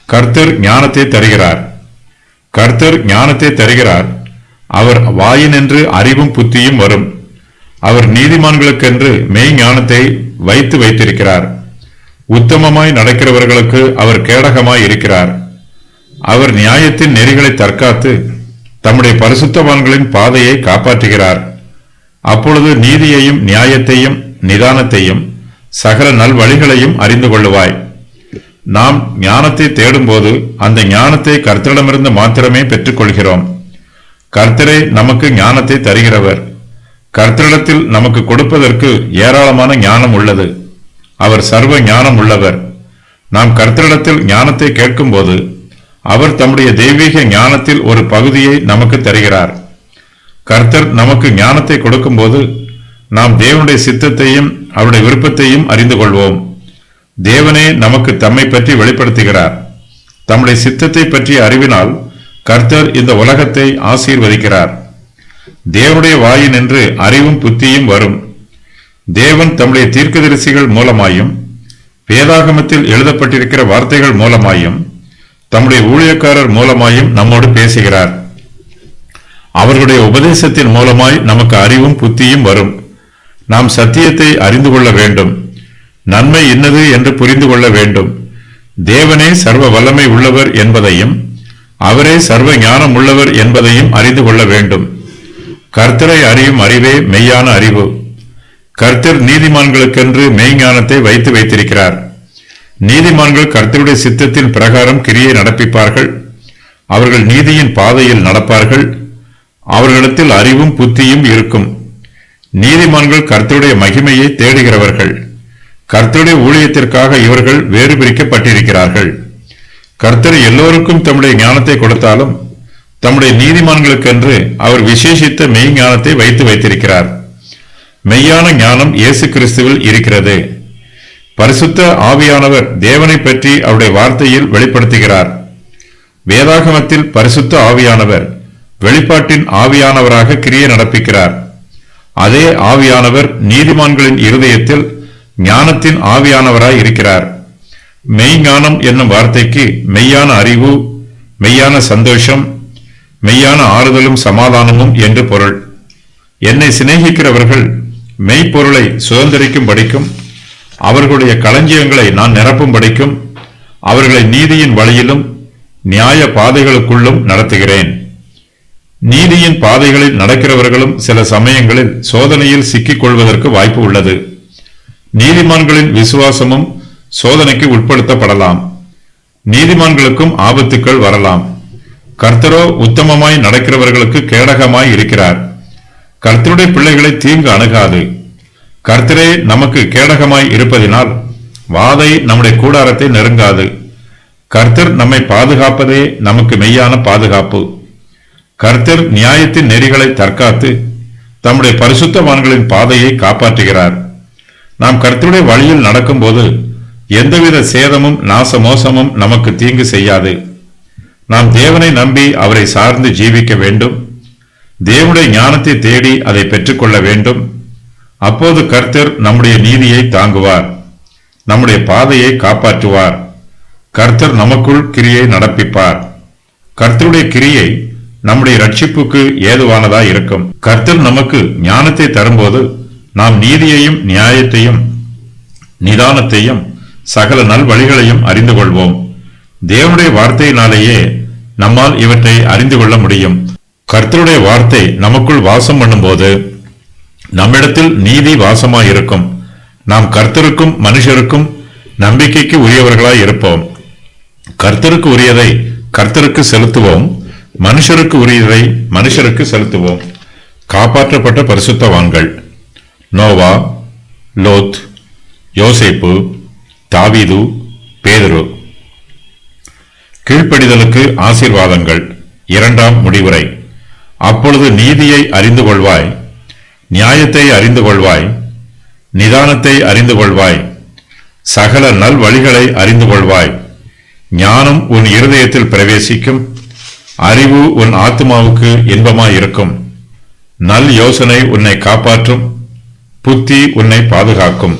கர்த்தர் ஞானத்தை தருகிறார். கர்த்தர் ஞானத்தை தருகிறார். அவர் வாயினின்று அறிவும் புத்தியும் வரும். அவர் நீதிமான்களுக்கென்று மெய் ஞானத்தை வைத்திருக்கிறார். உத்தமமாய் நடக்கிறவர்களுக்கு அவர் கேடகமாய் இருக்கிறார். அவர் நியாயத்தின் நெறிகளை தற்காத்து தம்முடைய பரிசுத்தவான்களின் பாதையை காப்பாற்றுகிறார். அப்பொழுது நீதியையும் நியாயத்தையும் நிதானத்தையும் சகல நல்வழிகளையும் அறிந்து கொள்ளுவாய். நாம் ஞானத்தை தேடும்போது அந்த ஞானத்தை கர்த்தரிடமிருந்து மாத்திரமே பெற்றுக்கொள்கிறோம். கர்த்தரே நமக்கு ஞானத்தை தருகிறவர். கர்த்தரிடத்தில் நமக்கு கொடுப்பதற்கு ஏராளமான ஞானம் உள்ளது. அவர் சர்வ ஞானம் உள்ளவர். நாம் கர்த்தரிடத்தில் ஞானத்தை கேட்கும்போது அவர் தம்முடைய தெய்வீக ஞானத்தில் ஒரு பகுதியை நமக்கு தருகிறார். கர்த்தர் நமக்கு ஞானத்தை கொடுக்கும்போது நாம் தேவனுடைய சித்தத்தையும் அவருடைய விருப்பத்தையும் அறிந்து கொள்வோம். தேவனே நமக்கு தம்மை பற்றி வெளிப்படுத்துகிறார். தம்முடைய சித்தத்தை பற்றிய அறிவினால் கர்த்தர் இந்த உலகத்தை ஆசீர்வதிக்கிறார். தேவனுடைய வாயினின்று அறிவும் புத்தியும் வரும். தேவன் தம்முடைய தீர்க்கதரிசிகள் மூலமாயும் வேதாகமத்தில் எழுதப்பட்டிருக்கிற வார்த்தைகள் மூலமாயும் தம்முடைய ஊழியக்காரர் மூலமாயும் நம்மோடு பேசுகிறார். அவர்களுடைய உபதேசத்தின் மூலமாய் நமக்கு அறிவும் புத்தியும் வரும். நாம் சத்தியத்தை அறிந்து கொள்ள வேண்டும். நன்மை இன்னது என்று புரிந்து கொள்ள வேண்டும். தேவனே சர்வ வல்லமை உள்ளவர் என்பதையும் அவரே சர்வ ஞானம் உள்ளவர் என்பதையும் அறிந்து கொள்ள வேண்டும். கர்த்தரை அறியும் அறிவே மெய்யான அறிவு. கர்த்தர் நீதிமான்களுக்கென்று மெய்ஞானத்தை வைத்திருக்கிறார். நீதிமான்கள் கர்த்தருடைய சித்தத்தின் பிரகாரம் கிரியை நடப்பிப்பார்கள். அவர்கள் நீதியின் பாதையில் நடப்பார்கள். அவர்களிடத்தில் அறிவும் புத்தியும் இருக்கும். நீதிமான்கள் கர்த்தருடைய மகிமையை தேடுகிறவர்கள். கர்த்தருடைய ஊழியத்திற்காக இவர்கள் வேறு பிரிக்கப்பட்டிருக்கிறார்கள். கர்த்தர் எல்லோருக்கும் தம்முடைய ஞானத்தை கொடுத்தாலும் தம்முடைய நீதிமான்களுக்கென்று அவர் விசேஷித்த மெய் ஞானத்தை வைத்திருக்கிறார். மெய்யான ஞானம் இயேசு கிறிஸ்துவில் இருக்கிறது. பரிசுத்த ஆவியானவர் தேவனை பற்றி அவருடைய வார்த்தையில் வெளிப்படுத்துகிறார். வேதாகமத்தில் பரிசுத்த ஆவியானவர் வெளிப்பாட்டின் ஆவியானவராக கிரியை நடப்பிக்கிறார். அதே ஆவியானவர் நீதிமான்களின் இருதயத்தில் ஞானத்தின் ஆவியானவராய் இருக்கிறார். மெய்ஞானம் என்னும் வார்த்தைக்கு மெய்யான அறிவு, மெய்யான சந்தோஷம், மெய்யான ஆறுதலும் சமாதானமும் என்று பொருள். என்னை சிநேகிக்கிறவர்கள் மெய்ப்பொருளை சுதந்திரிக்கும் படிக்கும், அவர்களுடைய களஞ்சியங்களை நான் நிரப்பும் படிக்கும், அவர்களை நீதியின் வழியிலும் நியாய பாதைகளுக்குள்ளும் நடத்துகிறேன். நீதியின் பாதைகளில் நடக்கிறவர்களும் சில சமயங்களில் சோதனையில் சிக்கிக் கொள்வதற்கு வாய்ப்பு உள்ளது. நீதிமான்களின் விசுவாசமும் சோதனைக்கு உட்படுத்தப்படலாம். நீதிமான்களுக்கும் ஆபத்துக்கள் வரலாம். கர்த்தரோ உத்தமமாய் நடக்கிறவர்களுக்கு கேடகமாய் இருக்கிறார். கர்த்தருடைய பிள்ளைகளை தீங்கு அணுகாது. கர்த்தரே நமக்கு கேடகமாய் இருப்பதினால் வாதை நம்முடைய கூடாரத்தை நெருங்காது. கர்த்தர் நம்மை பாதுகாப்பதே நமக்கு மெய்யான பாதுகாப்பு. கர்த்தர் நியாயத்தின் நெறிகளை தற்காத்து தம்முடைய பரிசுத்தவான்களின் பாதையை காப்பாற்றுகிறார். நாம் கர்த்தருடைய வழியில் நடக்கும்போது எந்தவித சேதமும் நாசமோசமும் நமக்கு தீங்கு செய்யாது. நாம் தேவனை நம்பி அவரை சார்ந்து ஜீவிக்க வேண்டும். தேவனுடைய ஞானத்தை தேடி அதை பெற்றுக்கொள்ள வேண்டும். அப்போது கர்த்தர் நம்முடைய நீதியை தாங்குவார், நம்முடைய பாதையை காப்பாற்றுவார். கர்த்தர் நமக்குள் கிரியை நடப்பிப்பார். கர்த்தருடைய கிரியை நம்முடைய ரட்சிப்புக்கு ஏதுவானதாய் இருக்கும். கர்த்தர் நமக்கு ஞானத்தை தரும்போது நாம் நீதியையும் நியாயத்தையும் நிதானத்தையும் சகல நல்வழிகளையும் அறிந்து கொள்வோம். தேவனுடைய வார்த்தையினாலேயே நம்மால் இவற்றை அறிந்து கொள்ள முடியும். கர்த்தருடைய வார்த்தை நமக்குள் வாசம் பண்ணும்போது நம்மிடத்தில் நீதி வாசமாயிருக்கும். நாம் கர்த்தருக்கும் மனுஷருக்கும் நம்பிக்கைக்கு உரியவர்களாய் இருப்போம். கர்த்தருக்கு உரியதை கர்த்தருக்கு செலுத்துவோம், மனுஷருக்கு உரியதை மனுஷருக்கு செலுத்துவோம். காப்பாற்றப்பட்ட பரிசுத்தவான்கள்: நோவா, லோத், யோசேப்பு, தாவீது, பேதுரு. கீழ்ப்படிதலுக்கு ஆசீர்வாதங்கள். இரண்டாம் முடிவுரை. அப்பொழுது நீதியை அறிந்து கொள்வாய், நியாயத்தை அறிந்து கொள்வாய், நிதானத்தை அறிந்து கொள்வாய், சகல நல் வழிகளை அறிந்து கொள்வாய். ஞானம் உன் இருதயத்தில் பிரவேசிக்கும், அறிவு உன் ஆத்மாவுக்கு இன்பமாயிருக்கும். நல் யோசனை உன்னை காப்பாற்றும், புத்தி உன்னை பாதுகாக்கும்.